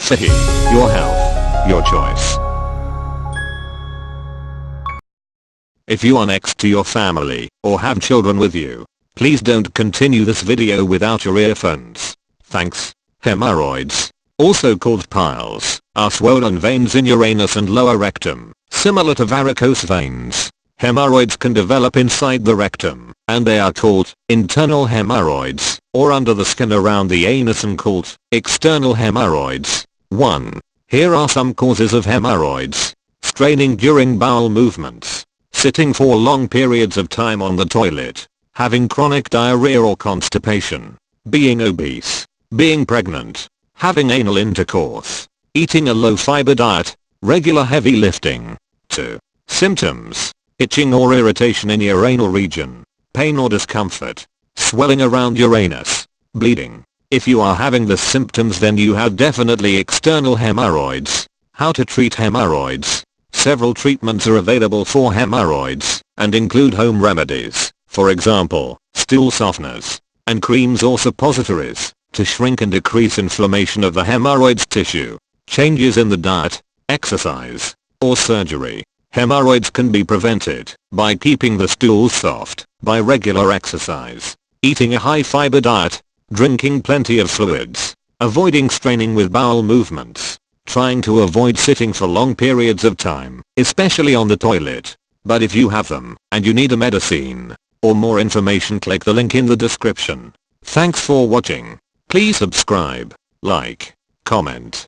Sahi. Your health, your choice. If you are next to your family or have children with you, please don't continue this video without your earphones. Thanks. Hemorrhoids, also called piles, are swollen veins in your anus and lower rectum, similar to varicose veins. Hemorrhoids can develop inside the rectum, and they are called internal hemorrhoids, or under the skin around the anus and called external hemorrhoids. 1. Here are some causes of hemorrhoids. Straining during bowel movements, sitting for long periods of time on the toilet, having chronic diarrhea or constipation, being obese, being pregnant, having anal intercourse, eating a low-fiber diet, regular heavy lifting. 2. Symptoms: itching or irritation in your anal region, pain or discomfort, swelling around your anus, bleeding. If you are having the symptoms, then you have definitely external hemorrhoids. How to treat hemorrhoids? Several treatments are available for hemorrhoids, and include home remedies, for example, stool softeners, and creams or suppositories, to shrink and decrease inflammation of the hemorrhoids tissue. Changes in the diet, exercise, or surgery. Hemorrhoids can be prevented by keeping the stools soft, by regular exercise, eating a high-fiber diet, drinking plenty of fluids, avoiding straining with bowel movements, trying to avoid sitting for long periods of time, especially on the toilet. But if you have them, and you need a medicine, or more information, click the link in the description. Thanks for watching. Please subscribe, like, comment,